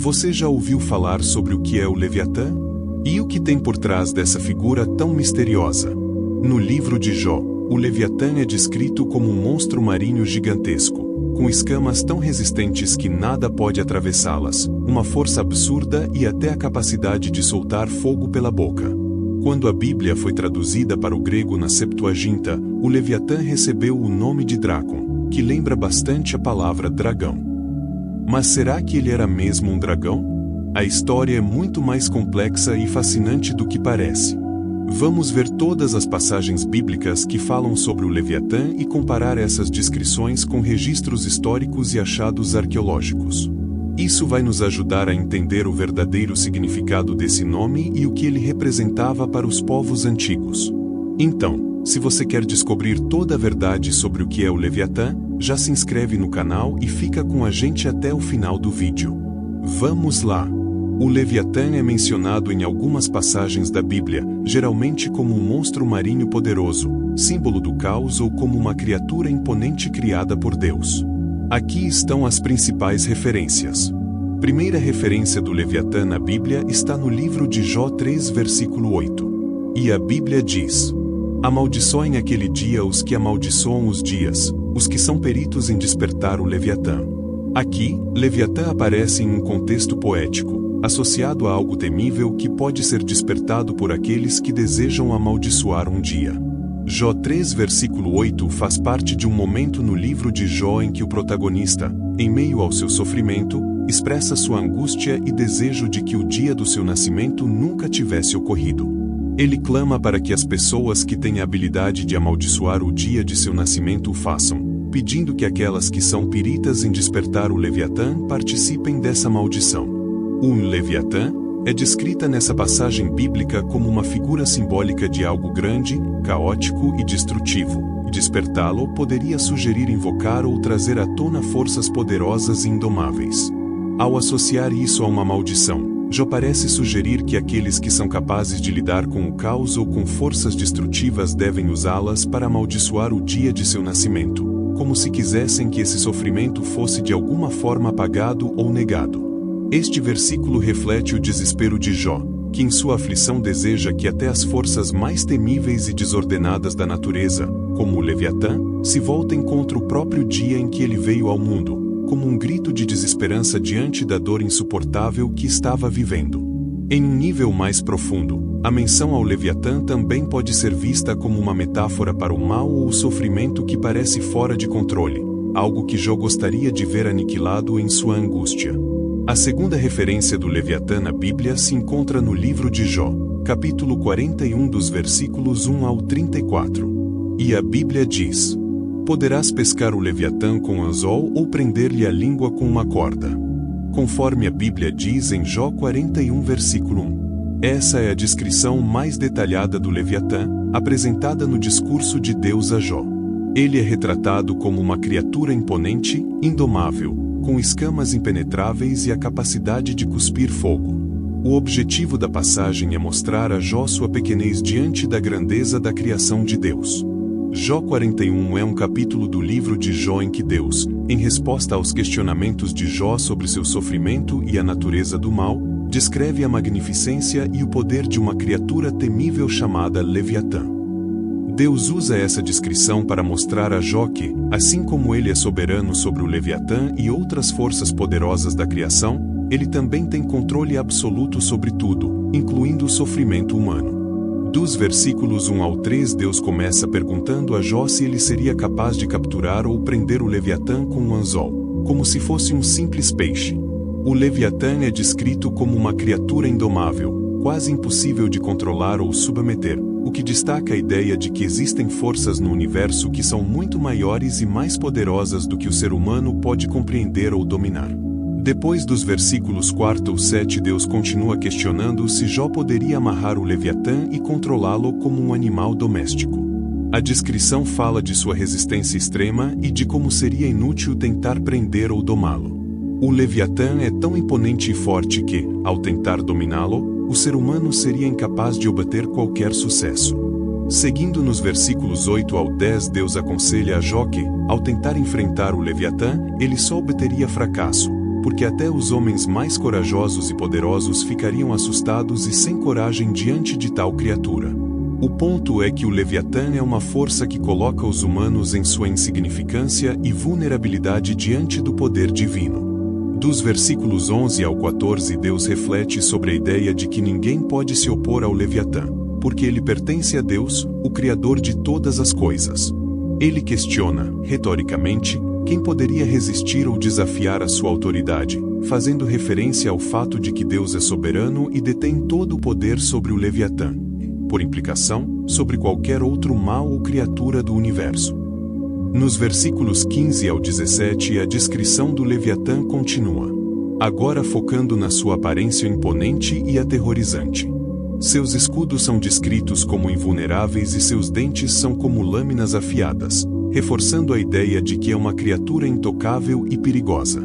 Você já ouviu falar sobre o que é o Leviatã? E o que tem por trás dessa figura tão misteriosa? No livro de Jó, o Leviatã é descrito como um monstro marinho gigantesco, com escamas tão resistentes que nada pode atravessá-las, uma força absurda e até a capacidade de soltar fogo pela boca. Quando a Bíblia foi traduzida para o grego na Septuaginta, o Leviatã recebeu o nome de Drakon, que lembra bastante a palavra dragão. Mas será que ele era mesmo um dragão? A história é muito mais complexa e fascinante do que parece. Vamos ver todas as passagens bíblicas que falam sobre o Leviatã e comparar essas descrições com registros históricos e achados arqueológicos. Isso vai nos ajudar a entender o verdadeiro significado desse nome e o que ele representava para os povos antigos. Então, se você quer descobrir toda a verdade sobre o que é o Leviatã, já se inscreve no canal e fica com a gente até o final do vídeo. Vamos lá! O Leviatã é mencionado em algumas passagens da Bíblia, geralmente como um monstro marinho poderoso, símbolo do caos ou como uma criatura imponente criada por Deus. Aqui estão as principais referências. Primeira referência do Leviatã na Bíblia está no livro de Jó 3, versículo 8. E a Bíblia diz: amaldiçoem aquele dia os que amaldiçoam os dias, os que são peritos em despertar o Leviatã. Aqui, Leviatã aparece em um contexto poético, associado a algo temível que pode ser despertado por aqueles que desejam amaldiçoar um dia. Jó 3, versículo 8 faz parte de um momento no livro de Jó em que o protagonista, em meio ao seu sofrimento, expressa sua angústia e desejo de que o dia do seu nascimento nunca tivesse ocorrido. Ele clama para que as pessoas que têm a habilidade de amaldiçoar o dia de seu nascimento o façam, pedindo que aquelas que são peritas em despertar o Leviatã participem dessa maldição. O Leviatã é descrita nessa passagem bíblica como uma figura simbólica de algo grande, caótico e destrutivo. Despertá-lo poderia sugerir invocar ou trazer à tona forças poderosas e indomáveis. Ao associar isso a uma maldição, Jó parece sugerir que aqueles que são capazes de lidar com o caos ou com forças destrutivas devem usá-las para amaldiçoar o dia de seu nascimento, como se quisessem que esse sofrimento fosse de alguma forma apagado ou negado. Este versículo reflete o desespero de Jó, que em sua aflição deseja que até as forças mais temíveis e desordenadas da natureza, como o Leviatã, se voltem contra o próprio dia em que ele veio ao mundo, como um grito de desesperança diante da dor insuportável que estava vivendo. Em um nível mais profundo, a menção ao Leviatã também pode ser vista como uma metáfora para o mal ou o sofrimento que parece fora de controle, algo que Jó gostaria de ver aniquilado em sua angústia. A segunda referência do Leviatã na Bíblia se encontra no livro de Jó, capítulo 41 dos versículos 1 ao 34. E a Bíblia diz: poderás pescar o Leviatã com anzol ou prender-lhe a língua com uma corda. Conforme a Bíblia diz em Jó 41 versículo 1. Essa é a descrição mais detalhada do Leviatã, apresentada no discurso de Deus a Jó. Ele é retratado como uma criatura imponente, indomável, com escamas impenetráveis e a capacidade de cuspir fogo. O objetivo da passagem é mostrar a Jó sua pequenez diante da grandeza da criação de Deus. Jó 41 é um capítulo do livro de Jó em que Deus, em resposta aos questionamentos de Jó sobre seu sofrimento e a natureza do mal, descreve a magnificência e o poder de uma criatura temível chamada Leviatã. Deus usa essa descrição para mostrar a Jó que, assim como ele é soberano sobre o Leviatã e outras forças poderosas da criação, ele também tem controle absoluto sobre tudo, incluindo o sofrimento humano. Dos versículos 1 ao 3, Deus começa perguntando a Jó se ele seria capaz de capturar ou prender o Leviatã com um anzol, como se fosse um simples peixe. O Leviatã é descrito como uma criatura indomável, quase impossível de controlar ou submeter, o que destaca a ideia de que existem forças no universo que são muito maiores e mais poderosas do que o ser humano pode compreender ou dominar. Depois dos versículos 4 ou 7, Deus continua questionando se Jó poderia amarrar o Leviatã e controlá-lo como um animal doméstico. A descrição fala de sua resistência extrema e de como seria inútil tentar prender ou domá-lo. O Leviatã é tão imponente e forte que, ao tentar dominá-lo, o ser humano seria incapaz de obter qualquer sucesso. Seguindo nos versículos 8 ao 10, Deus aconselha a Jó que, ao tentar enfrentar o Leviatã, ele só obteria fracasso, porque até os homens mais corajosos e poderosos ficariam assustados e sem coragem diante de tal criatura. O ponto é que o Leviatã é uma força que coloca os humanos em sua insignificância e vulnerabilidade diante do poder divino. Dos versículos 11 ao 14, Deus reflete sobre a ideia de que ninguém pode se opor ao Leviatã, porque ele pertence a Deus, o Criador de todas as coisas. Ele questiona, retoricamente, quem poderia resistir ou desafiar a sua autoridade, fazendo referência ao fato de que Deus é soberano e detém todo o poder sobre o Leviatã. Por implicação, sobre qualquer outro mal ou criatura do universo. Nos versículos 15 ao 17, a descrição do Leviatã continua, agora focando na sua aparência imponente e aterrorizante. Seus escudos são descritos como invulneráveis e seus dentes são como lâminas afiadas, reforçando a ideia de que é uma criatura intocável e perigosa.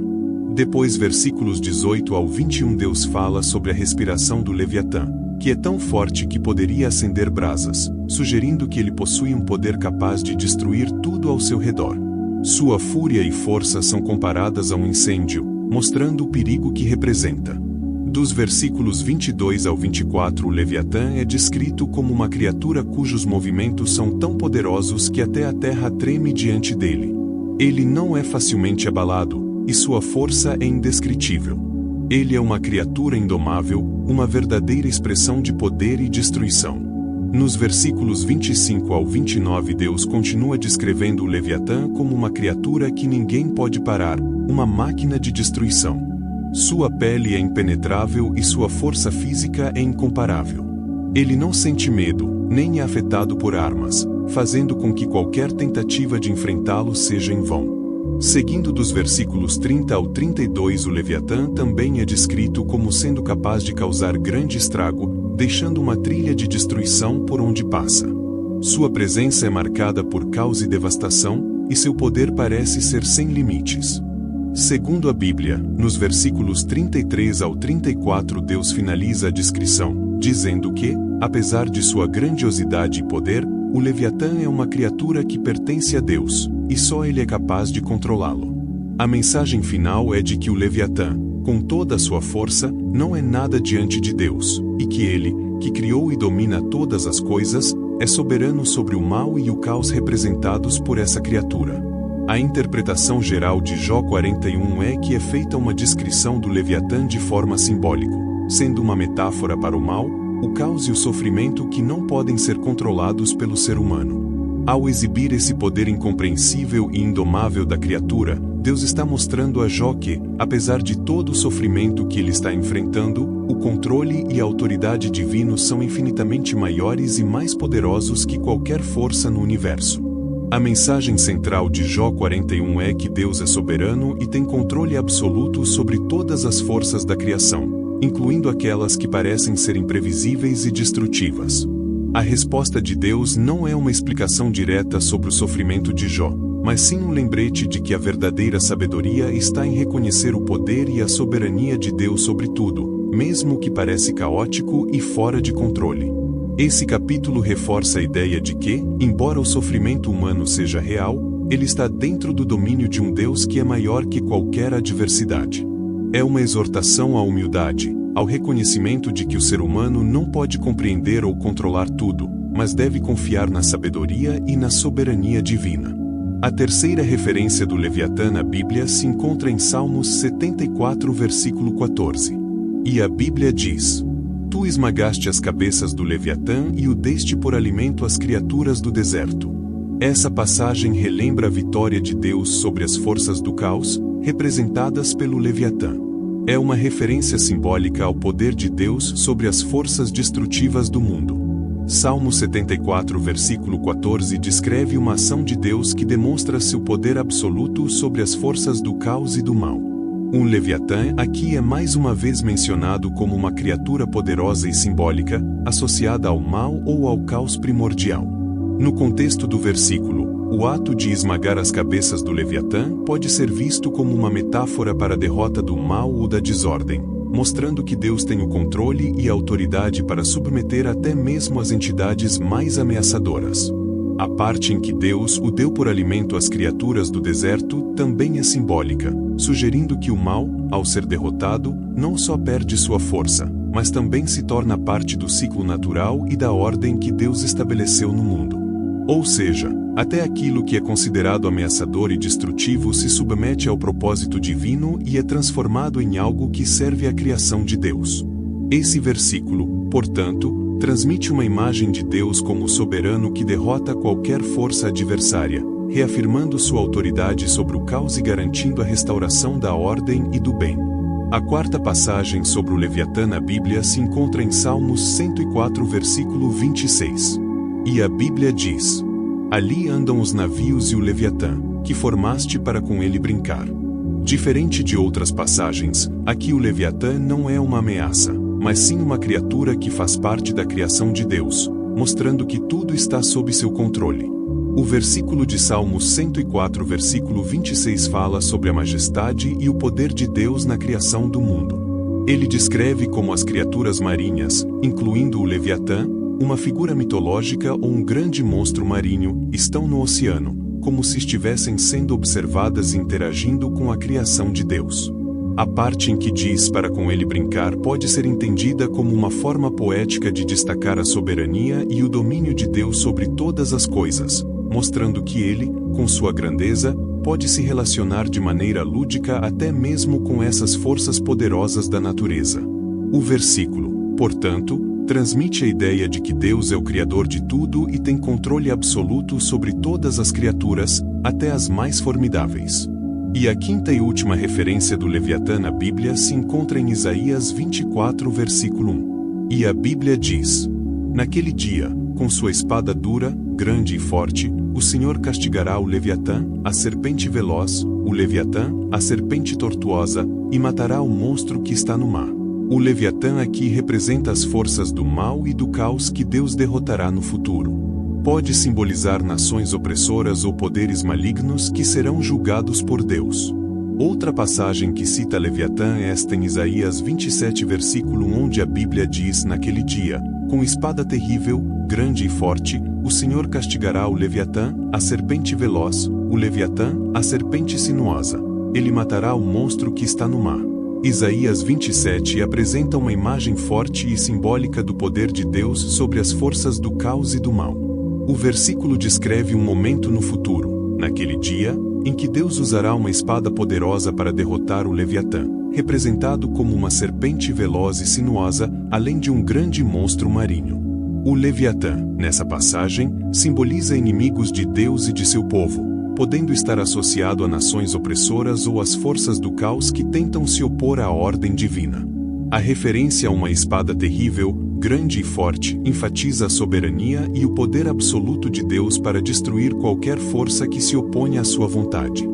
Depois, versículos 18 ao 21, Deus fala sobre a respiração do Leviatã, que é tão forte que poderia acender brasas, sugerindo que ele possui um poder capaz de destruir tudo ao seu redor. Sua fúria e força são comparadas a um incêndio, mostrando o perigo que representa. Dos versículos 22 ao 24, o Leviatã é descrito como uma criatura cujos movimentos são tão poderosos que até a terra treme diante dele. Ele não é facilmente abalado, e sua força é indescritível. Ele é uma criatura indomável, uma verdadeira expressão de poder e destruição. Nos versículos 25 ao 29, Deus continua descrevendo o Leviatã como uma criatura que ninguém pode parar, uma máquina de destruição. Sua pele é impenetrável e sua força física é incomparável. Ele não sente medo, nem é afetado por armas, fazendo com que qualquer tentativa de enfrentá-lo seja em vão. Seguindo dos versículos 30 ao 32, o Leviatã também é descrito como sendo capaz de causar grande estrago, deixando uma trilha de destruição por onde passa. Sua presença é marcada por caos e devastação, e seu poder parece ser sem limites. Segundo a Bíblia, nos versículos 33 ao 34, Deus finaliza a descrição, dizendo que, apesar de sua grandiosidade e poder, o Leviatã é uma criatura que pertence a Deus, e só ele é capaz de controlá-lo. A mensagem final é de que o Leviatã, com toda a sua força, não é nada diante de Deus, e que ele, que criou e domina todas as coisas, é soberano sobre o mal e o caos representados por essa criatura. A interpretação geral de Jó 41 é que é feita uma descrição do Leviatã de forma simbólica, sendo uma metáfora para o mal, o caos e o sofrimento que não podem ser controlados pelo ser humano. Ao exibir esse poder incompreensível e indomável da criatura, Deus está mostrando a Jó que, apesar de todo o sofrimento que ele está enfrentando, o controle e a autoridade divinos são infinitamente maiores e mais poderosos que qualquer força no universo. A mensagem central de Jó 41 é que Deus é soberano e tem controle absoluto sobre todas as forças da criação, incluindo aquelas que parecem ser imprevisíveis e destrutivas. A resposta de Deus não é uma explicação direta sobre o sofrimento de Jó, mas sim um lembrete de que a verdadeira sabedoria está em reconhecer o poder e a soberania de Deus sobre tudo, mesmo o que parece caótico e fora de controle. Esse capítulo reforça a ideia de que, embora o sofrimento humano seja real, ele está dentro do domínio de um Deus que é maior que qualquer adversidade. É uma exortação à humildade, ao reconhecimento de que o ser humano não pode compreender ou controlar tudo, mas deve confiar na sabedoria e na soberania divina. A terceira referência do Leviatã na Bíblia se encontra em Salmos 74, versículo 14. E a Bíblia diz: Tu esmagaste as cabeças do Leviatã e o deste por alimento às criaturas do deserto. Essa passagem relembra a vitória de Deus sobre as forças do caos, representadas pelo Leviatã. É uma referência simbólica ao poder de Deus sobre as forças destrutivas do mundo. Salmo 74, versículo 14 descreve uma ação de Deus que demonstra seu poder absoluto sobre as forças do caos e do mal. O Leviatã aqui é mais uma vez mencionado como uma criatura poderosa e simbólica, associada ao mal ou ao caos primordial. No contexto do versículo, o ato de esmagar as cabeças do Leviatã pode ser visto como uma metáfora para a derrota do mal ou da desordem, mostrando que Deus tem o controle e a autoridade para submeter até mesmo as entidades mais ameaçadoras. A parte em que Deus o deu por alimento às criaturas do deserto também é simbólica, sugerindo que o mal, ao ser derrotado, não só perde sua força, mas também se torna parte do ciclo natural e da ordem que Deus estabeleceu no mundo. Ou seja, até aquilo que é considerado ameaçador e destrutivo se submete ao propósito divino e é transformado em algo que serve à criação de Deus. Esse versículo, portanto, transmite uma imagem de Deus como soberano que derrota qualquer força adversária, reafirmando sua autoridade sobre o caos e garantindo a restauração da ordem e do bem. A quarta passagem sobre o Leviatã na Bíblia se encontra em Salmos 104, versículo 26. E a Bíblia diz: ali andam os navios e o Leviatã, que formaste para com ele brincar. Diferente de outras passagens, aqui o Leviatã não é uma ameaça, mas sim uma criatura que faz parte da criação de Deus, mostrando que tudo está sob seu controle. O versículo de Salmos 104, versículo 26 fala sobre a majestade e o poder de Deus na criação do mundo. Ele descreve como as criaturas marinhas, incluindo o Leviatã, uma figura mitológica ou um grande monstro marinho, estão no oceano, como se estivessem sendo observadas e interagindo com a criação de Deus. A parte em que diz para com ele brincar pode ser entendida como uma forma poética de destacar a soberania e o domínio de Deus sobre todas as coisas, mostrando que ele, com sua grandeza, pode se relacionar de maneira lúdica até mesmo com essas forças poderosas da natureza. O versículo, portanto, transmite a ideia de que Deus é o Criador de tudo e tem controle absoluto sobre todas as criaturas, até as mais formidáveis. E a quinta e última referência do Leviatã na Bíblia se encontra em Isaías 24, versículo 1. E a Bíblia diz: naquele dia, com sua espada dura, grande e forte, o Senhor castigará o Leviatã, a serpente veloz, o Leviatã, a serpente tortuosa, e matará o monstro que está no mar. O Leviatã aqui representa as forças do mal e do caos que Deus derrotará no futuro. Pode simbolizar nações opressoras ou poderes malignos que serão julgados por Deus. Outra passagem que cita Leviatã é esta em Isaías 27, versículo 1, onde a Bíblia diz: naquele dia, com espada terrível, grande e forte, o Senhor castigará o Leviatã, a serpente veloz, o Leviatã, a serpente sinuosa. Ele matará o monstro que está no mar. Isaías 27 apresenta uma imagem forte e simbólica do poder de Deus sobre as forças do caos e do mal. O versículo descreve um momento no futuro, naquele dia, em que Deus usará uma espada poderosa para derrotar o Leviatã, representado como uma serpente veloz e sinuosa, além de um grande monstro marinho. O Leviatã, nessa passagem, simboliza inimigos de Deus e de seu povo, podendo estar associado a nações opressoras ou às forças do caos que tentam se opor à ordem divina. A referência a uma espada terrível, grande e forte, enfatiza a soberania e o poder absoluto de Deus para destruir qualquer força que se oponha à sua vontade.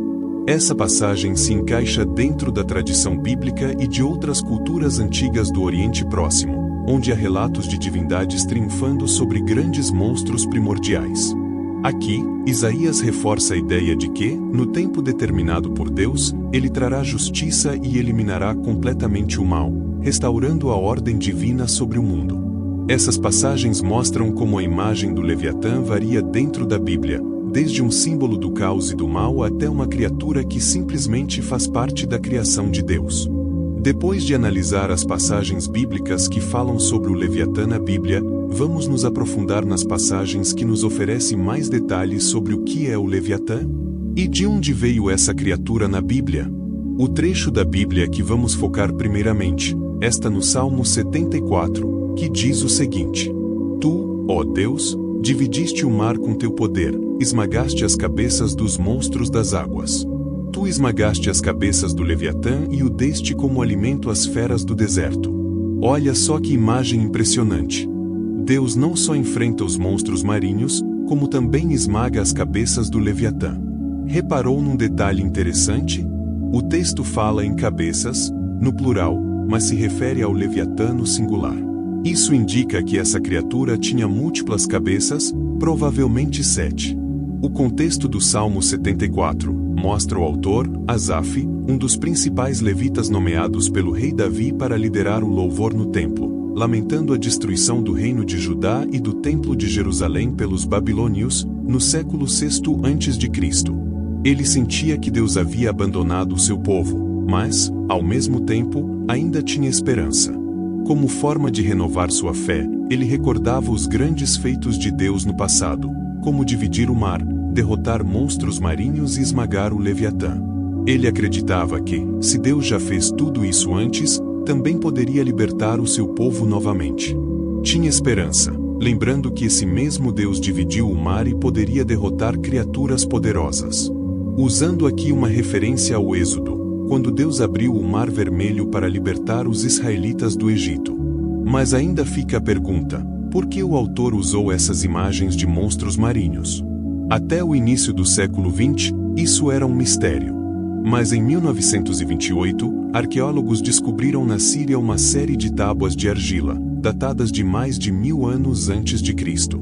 Essa passagem se encaixa dentro da tradição bíblica e de outras culturas antigas do Oriente Próximo, onde há relatos de divindades triunfando sobre grandes monstros primordiais. Aqui, Isaías reforça a ideia de que, no tempo determinado por Deus, ele trará justiça e eliminará completamente o mal, restaurando a ordem divina sobre o mundo. Essas passagens mostram como a imagem do Leviatã varia dentro da Bíblia, desde um símbolo do caos e do mal até uma criatura que simplesmente faz parte da criação de Deus. Depois de analisar as passagens bíblicas que falam sobre o Leviatã na Bíblia, vamos nos aprofundar nas passagens que nos oferecem mais detalhes sobre o que é o Leviatã e de onde veio essa criatura na Bíblia. O trecho da Bíblia que vamos focar primeiramente está no Salmo 74, que diz o seguinte: Tu, ó Deus, dividiste o mar com teu poder, esmagaste as cabeças dos monstros das águas. Tu esmagaste as cabeças do Leviatã e o deste como alimento às feras do deserto. Olha só que imagem impressionante. Deus não só enfrenta os monstros marinhos, como também esmaga as cabeças do Leviatã. Reparou num detalhe interessante? O texto fala em cabeças, no plural, mas se refere ao Leviatã no singular. Isso indica que essa criatura tinha múltiplas cabeças, provavelmente 7. O contexto do Salmo 74 mostra o autor, Asaf, um dos principais levitas nomeados pelo rei Davi para liderar o louvor no templo. lamentando a destruição do reino de Judá e do templo de Jerusalém pelos babilônios, no século VI a.C. Ele sentia que Deus havia abandonado o seu povo, mas, ao mesmo tempo, ainda tinha esperança. Como forma de renovar sua fé, ele recordava os grandes feitos de Deus no passado, como dividir o mar, derrotar monstros marinhos e esmagar o Leviatã. Ele acreditava que, se Deus já fez tudo isso antes, também poderia libertar o seu povo novamente. Tinha esperança, lembrando que esse mesmo Deus dividiu o mar e poderia derrotar criaturas poderosas. Usando aqui uma referência ao Êxodo, quando Deus abriu o Mar Vermelho para libertar os israelitas do Egito. Mas ainda fica a pergunta: por que o autor usou essas imagens de monstros marinhos? Até o início do século XX, isso era um mistério. Mas em 1928, arqueólogos descobriram na Síria uma série de tábuas de argila, datadas de mais de 1000 anos antes de Cristo.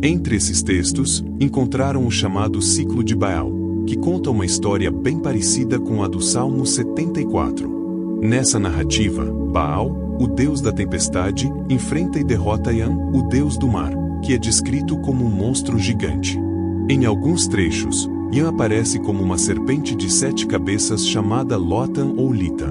Entre esses textos, encontraram o chamado Ciclo de Baal, que conta uma história bem parecida com a do Salmo 74. Nessa narrativa, Baal, o deus da tempestade, enfrenta e derrota Ian, o deus do mar, que é descrito como um monstro gigante. Em alguns trechos, Ian aparece como uma serpente de 7 cabeças chamada Lotan ou Lita.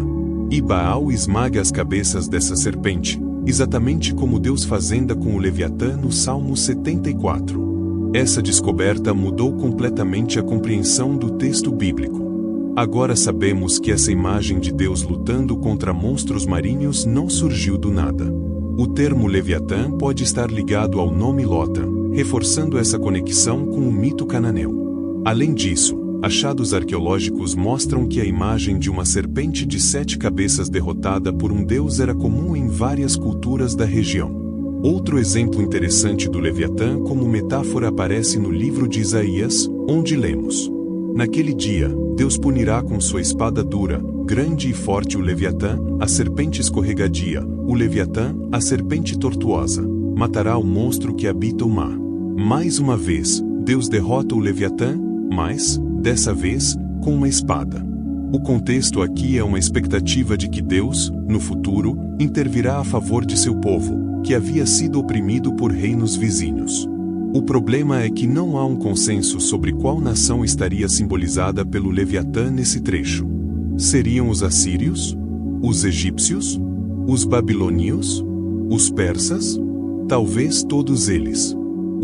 E Baal esmaga as cabeças dessa serpente, exatamente como Deus fazenda com o Leviatã no Salmo 74. Essa descoberta mudou completamente a compreensão do texto bíblico. Agora sabemos que essa imagem de Deus lutando contra monstros marinhos não surgiu do nada. O termo Leviatã pode estar ligado ao nome Lotan, reforçando essa conexão com o mito cananeu. Além disso, achados arqueológicos mostram que a imagem de uma serpente de 7 cabeças derrotada por um deus era comum em várias culturas da região. Outro exemplo interessante do Leviatã como metáfora aparece no livro de Isaías, onde lemos: naquele dia, Deus punirá com sua espada dura, grande e forte o Leviatã, a serpente escorregadia, o Leviatã, a serpente tortuosa. Matará o monstro que habita o mar. Mais uma vez, Deus derrota o Leviatã, mas, dessa vez, com uma espada. O contexto aqui é uma expectativa de que Deus, no futuro, intervirá a favor de seu povo, que havia sido oprimido por reinos vizinhos. O problema é que não há um consenso sobre qual nação estaria simbolizada pelo Leviatã nesse trecho. Seriam os assírios? Os egípcios? Os babilônios? Os persas? Talvez todos eles.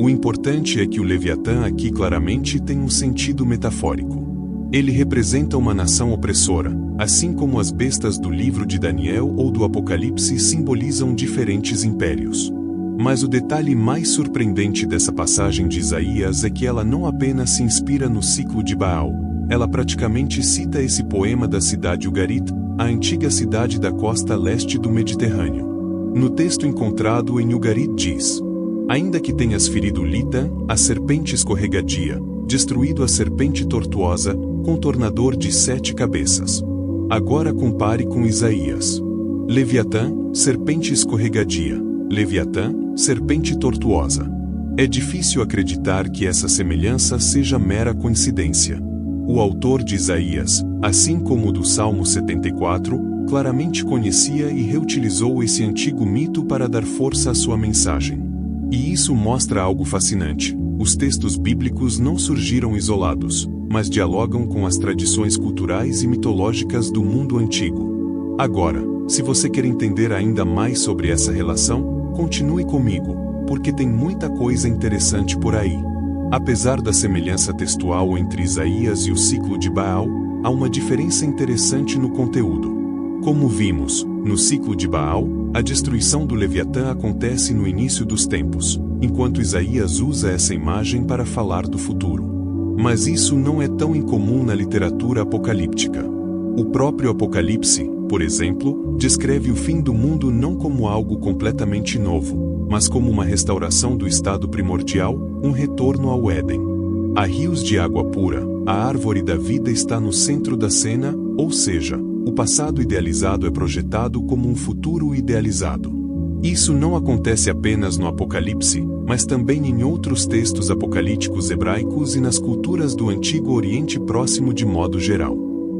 O importante é que o Leviatã aqui claramente tem um sentido metafórico. Ele representa uma nação opressora, assim como as bestas do livro de Daniel ou do Apocalipse simbolizam diferentes impérios. Mas o detalhe mais surpreendente dessa passagem de Isaías é que ela não apenas se inspira no ciclo de Baal, ela praticamente cita esse poema da cidade Ugarit, a antiga cidade da costa leste do Mediterrâneo. No texto encontrado em Ugarit diz: ainda que tenhas ferido Lita, a serpente escorregadia, destruído a serpente tortuosa, contornador de 7 cabeças. Agora compare com Isaías. Leviatã, serpente escorregadia. Leviatã, serpente tortuosa. É difícil acreditar que essa semelhança seja mera coincidência. O autor de Isaías, assim como o do Salmo 74, claramente conhecia e reutilizou esse antigo mito para dar força à sua mensagem. E isso mostra algo fascinante. Os textos bíblicos não surgiram isolados, mas dialogam com as tradições culturais e mitológicas do mundo antigo. Agora, se você quer entender ainda mais sobre essa relação, continue comigo, porque tem muita coisa interessante por aí. Apesar da semelhança textual entre Isaías e o ciclo de Baal, há uma diferença interessante no conteúdo. Como vimos, no ciclo de Baal, a destruição do Leviatã acontece no início dos tempos, enquanto Isaías usa essa imagem para falar do futuro. Mas isso não é tão incomum na literatura apocalíptica. O próprio Apocalipse, por exemplo, descreve o fim do mundo não como algo completamente novo, mas como uma restauração do estado primordial, um retorno ao Éden. Há rios de água pura, a árvore da vida está no centro da cena, ou seja, o passado idealizado é projetado como um futuro idealizado. Isso não acontece apenas no Apocalipse, mas também em outros textos apocalípticos hebraicos e nas culturas do Antigo Oriente Próximo de modo geral.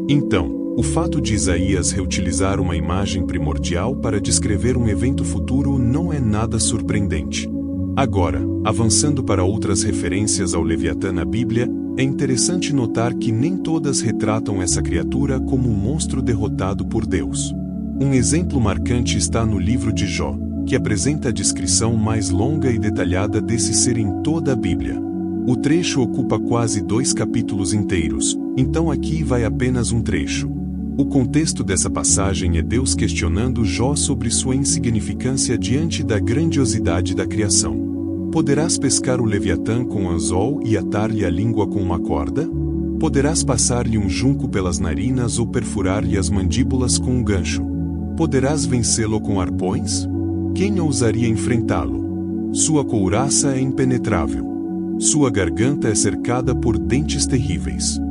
Então, O fato de Isaías reutilizar uma imagem primordial para descrever um evento futuro não é nada surpreendente. Agora, avançando para outras referências ao Leviatã na Bíblia, é interessante notar que nem todas retratam essa criatura como um monstro derrotado por Deus. Um exemplo marcante está no livro de Jó, que apresenta a descrição mais longa e detalhada desse ser em toda a Bíblia. O trecho ocupa quase 2 capítulos inteiros, então aqui vai apenas um trecho. O contexto dessa passagem é Deus questionando Jó sobre sua insignificância diante da grandiosidade da criação. Poderás pescar o Leviatã com um anzol e atar-lhe a língua com uma corda? Poderás passar-lhe um junco pelas narinas ou perfurar-lhe as mandíbulas com um gancho? Poderás vencê-lo com arpões? Quem ousaria enfrentá-lo? Sua couraça é impenetrável. Sua garganta é cercada por dentes terríveis.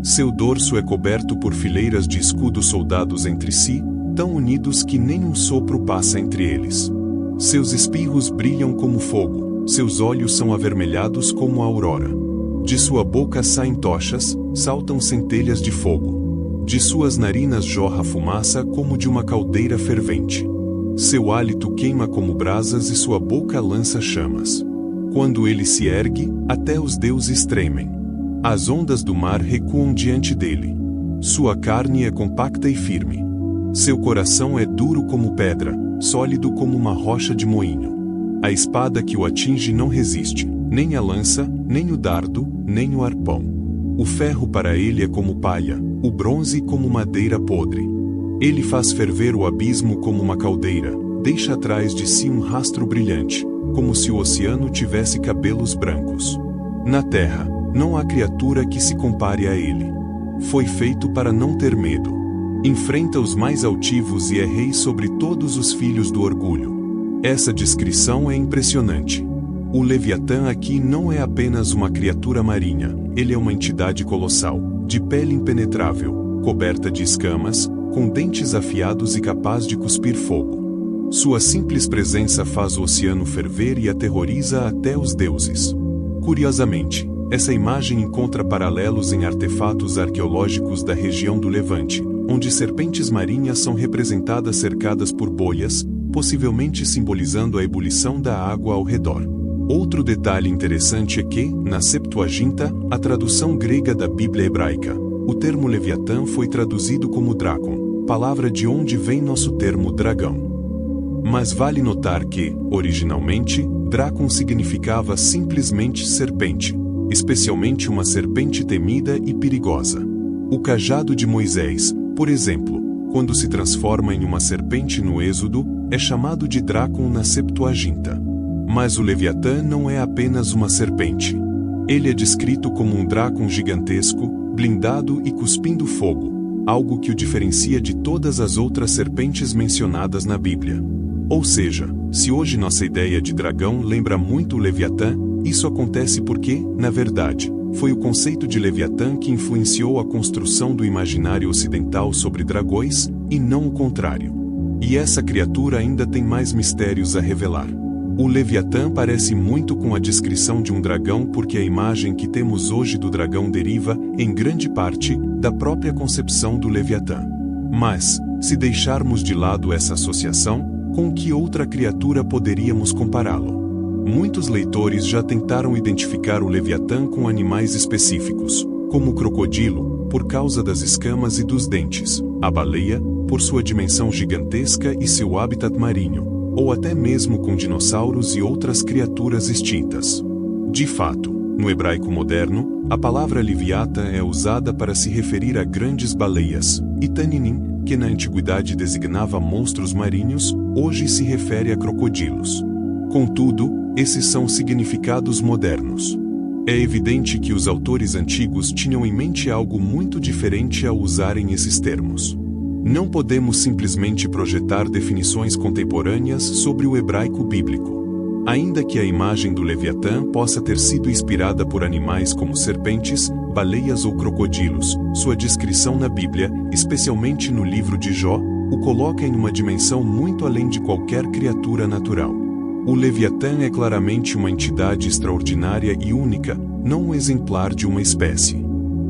Seu dorso é coberto por fileiras de escudos soldados entre si, tão unidos que nem um sopro passa entre eles. Seus espirros brilham como fogo. Seus olhos são avermelhados como a aurora. De sua boca saem tochas, saltam centelhas de fogo. De suas narinas jorra fumaça como de uma caldeira fervente. Seu hálito queima como brasas e sua boca lança chamas. Quando ele se ergue, até os deuses tremem. As ondas do mar recuam diante dele. Sua carne é compacta e firme. Seu coração é duro como pedra, sólido como uma rocha de moinho. A espada que o atinge não resiste, nem a lança, nem o dardo, nem o arpão. O ferro para ele é como palha, o bronze como madeira podre. Ele faz ferver o abismo como uma caldeira, deixa atrás de si um rastro brilhante, como se o oceano tivesse cabelos brancos. Na terra, não há criatura que se compare a ele. Foi feito para não ter medo. Enfrenta os mais altivos e é rei sobre todos os filhos do orgulho. Essa descrição é impressionante. O Leviatã aqui não é apenas uma criatura marinha, ele é uma entidade colossal, de pele impenetrável, coberta de escamas, com dentes afiados e capaz de cuspir fogo. Sua simples presença faz o oceano ferver e aterroriza até os deuses. Curiosamente, essa imagem encontra paralelos em artefatos arqueológicos da região do Levante, onde serpentes marinhas são representadas cercadas por bolhas, possivelmente simbolizando a ebulição da água ao redor. Outro detalhe interessante é que, na Septuaginta, a tradução grega da Bíblia hebraica, o termo Leviatã foi traduzido como Drakon, palavra de onde vem nosso termo dragão. Mas vale notar que, originalmente, Drakon significava simplesmente serpente, especialmente uma serpente temida e perigosa. O cajado de Moisés, por exemplo, quando se transforma em uma serpente no Êxodo, é chamado de Drakon na Septuaginta. Mas o Leviatã não é apenas uma serpente. Ele é descrito como um Drakon gigantesco, blindado e cuspindo fogo, algo que o diferencia de todas as outras serpentes mencionadas na Bíblia. Ou seja, se hoje nossa ideia de dragão lembra muito o Leviatã, isso acontece porque, na verdade, foi o conceito de Leviatã que influenciou a construção do imaginário ocidental sobre dragões, e não o contrário. E essa criatura ainda tem mais mistérios a revelar. O Leviatã parece muito com a descrição de um dragão porque a imagem que temos hoje do dragão deriva, em grande parte, da própria concepção do Leviatã. Mas, se deixarmos de lado essa associação, com que outra criatura poderíamos compará-lo? Muitos leitores já tentaram identificar o Leviatã com animais específicos, como o crocodilo, por causa das escamas e dos dentes, a baleia, por sua dimensão gigantesca e seu habitat marinho, ou até mesmo com dinossauros e outras criaturas extintas. De fato, no hebraico moderno, a palavra Leviatã é usada para se referir a grandes baleias, e Taninim, que na antiguidade designava monstros marinhos, hoje se refere a crocodilos. Contudo, esses são significados modernos. É evidente que os autores antigos tinham em mente algo muito diferente ao usarem esses termos. Não podemos simplesmente projetar definições contemporâneas sobre o hebraico bíblico. Ainda que a imagem do Leviatã possa ter sido inspirada por animais como serpentes, baleias ou crocodilos, sua descrição na Bíblia, especialmente no livro de Jó, o coloca em uma dimensão muito além de qualquer criatura natural. O Leviatã é claramente uma entidade extraordinária e única, não um exemplar de uma espécie.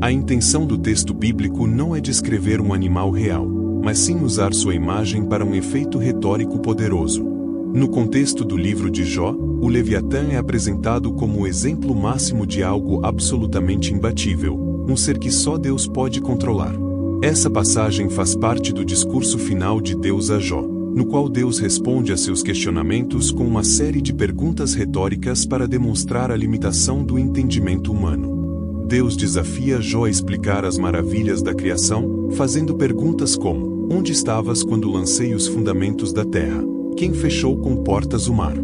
A intenção do texto bíblico não é descrever um animal real, mas sim usar sua imagem para um efeito retórico poderoso. No contexto do livro de Jó, o Leviatã é apresentado como o exemplo máximo de algo absolutamente imbatível, um ser que só Deus pode controlar. Essa passagem faz parte do discurso final de Deus a Jó, no qual Deus responde a seus questionamentos com uma série de perguntas retóricas para demonstrar a limitação do entendimento humano. Deus desafia Jó a explicar as maravilhas da criação, fazendo perguntas como: onde estavas quando lancei os fundamentos da terra? Quem fechou com portas o mar?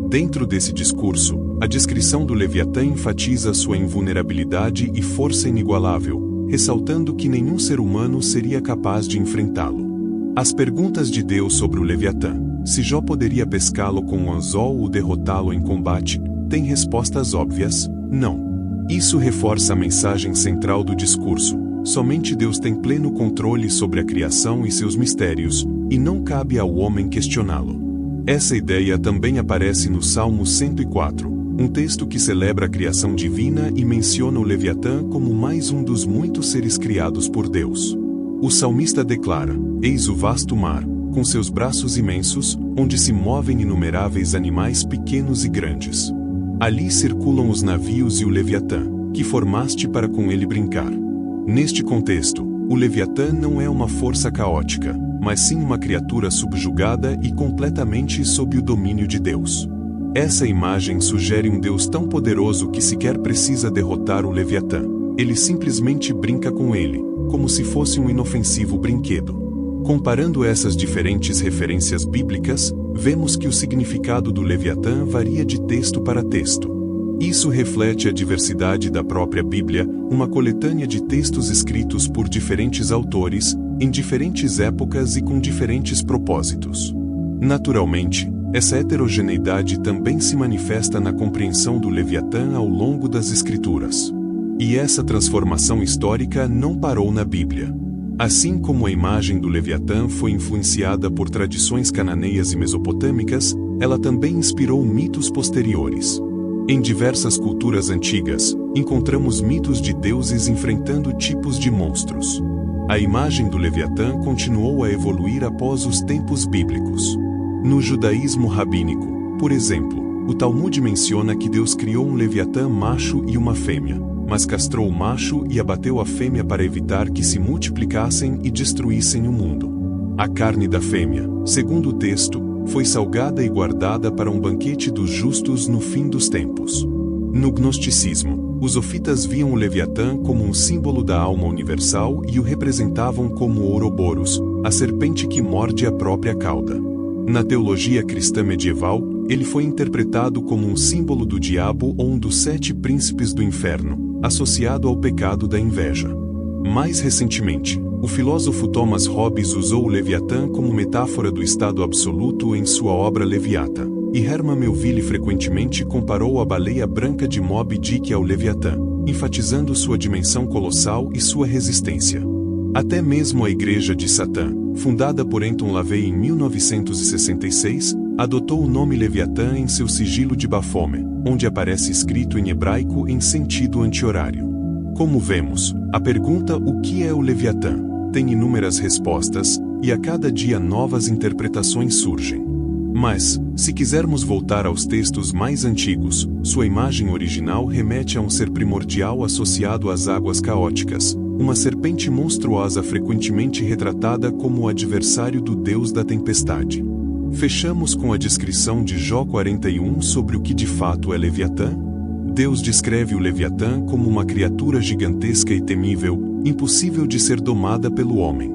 Dentro desse discurso, a descrição do Leviatã enfatiza sua invulnerabilidade e força inigualável, ressaltando que nenhum ser humano seria capaz de enfrentá-lo. As perguntas de Deus sobre o Leviatã, se Jó poderia pescá-lo com um anzol ou derrotá-lo em combate, têm respostas óbvias: não. Isso reforça a mensagem central do discurso: somente Deus tem pleno controle sobre a criação e seus mistérios, e não cabe ao homem questioná-lo. Essa ideia também aparece no Salmo 104, um texto que celebra a criação divina e menciona o Leviatã como mais um dos muitos seres criados por Deus. O salmista declara: eis o vasto mar, com seus braços imensos, onde se movem inumeráveis animais pequenos e grandes. Ali circulam os navios e o Leviatã, que formaste para com ele brincar. Neste contexto, o Leviatã não é uma força caótica, mas sim uma criatura subjugada e completamente sob o domínio de Deus. Essa imagem sugere um Deus tão poderoso que sequer precisa derrotar o Leviatã. Ele simplesmente brinca com ele, como se fosse um inofensivo brinquedo. Comparando essas diferentes referências bíblicas, vemos que o significado do Leviatã varia de texto para texto. Isso reflete a diversidade da própria Bíblia, uma coletânea de textos escritos por diferentes autores, em diferentes épocas e com diferentes propósitos. Naturalmente, essa heterogeneidade também se manifesta na compreensão do Leviatã ao longo das Escrituras. E essa transformação histórica não parou na Bíblia. Assim como a imagem do Leviatã foi influenciada por tradições cananeias e mesopotâmicas, ela também inspirou mitos posteriores. Em diversas culturas antigas, encontramos mitos de deuses enfrentando tipos de monstros. A imagem do Leviatã continuou a evoluir após os tempos bíblicos. No judaísmo rabínico, por exemplo, o Talmud menciona que Deus criou um Leviatã macho e uma fêmea, mas castrou o macho e abateu a fêmea para evitar que se multiplicassem e destruíssem o mundo. A carne da fêmea, segundo o texto, foi salgada e guardada para um banquete dos justos no fim dos tempos. No gnosticismo, os ofitas viam o Leviatã como um símbolo da alma universal e o representavam como o Ouroboros, a serpente que morde a própria cauda. Na teologia cristã medieval, ele foi interpretado como um símbolo do diabo ou um dos 7 príncipes do inferno, associado ao pecado da inveja. Mais recentemente, o filósofo Thomas Hobbes usou o Leviatã como metáfora do estado absoluto em sua obra Leviatã, e Herman Melville frequentemente comparou a baleia branca de Moby Dick ao Leviatã, enfatizando sua dimensão colossal e sua resistência. Até mesmo a Igreja de Satã, fundada por Anton LaVey em 1966, adotou o nome Leviatã em seu sigilo de Baphomet, onde aparece escrito em hebraico em sentido anti-horário. Como vemos, a pergunta "o que é o Leviatã?" tem inúmeras respostas, e a cada dia novas interpretações surgem. Mas, se quisermos voltar aos textos mais antigos, sua imagem original remete a um ser primordial associado às águas caóticas, uma serpente monstruosa frequentemente retratada como o adversário do deus da tempestade. Fechamos com a descrição de Jó 41 sobre o que de fato é Leviatã. Deus descreve o Leviatã como uma criatura gigantesca e temível, impossível de ser domada pelo homem.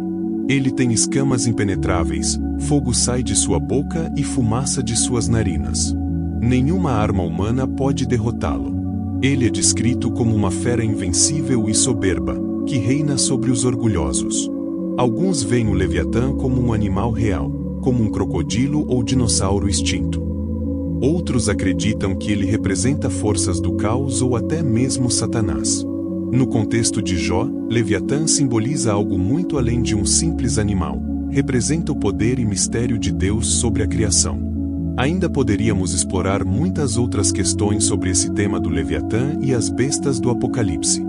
Ele tem escamas impenetráveis, fogo sai de sua boca e fumaça de suas narinas. Nenhuma arma humana pode derrotá-lo. Ele é descrito como uma fera invencível e soberba, que reina sobre os orgulhosos. Alguns veem o Leviatã como um animal real, como um crocodilo ou dinossauro extinto. Outros acreditam que ele representa forças do caos ou até mesmo Satanás. No contexto de Jó, Leviatã simboliza algo muito além de um simples animal. Representa o poder e mistério de Deus sobre a criação. Ainda poderíamos explorar muitas outras questões sobre esse tema do Leviatã e as bestas do Apocalipse.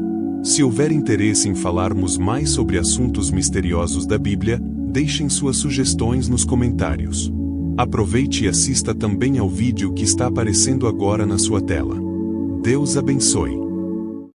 Se houver interesse em falarmos mais sobre assuntos misteriosos da Bíblia, deixem suas sugestões nos comentários. Aproveite e assista também ao vídeo que está aparecendo agora na sua tela. Deus abençoe.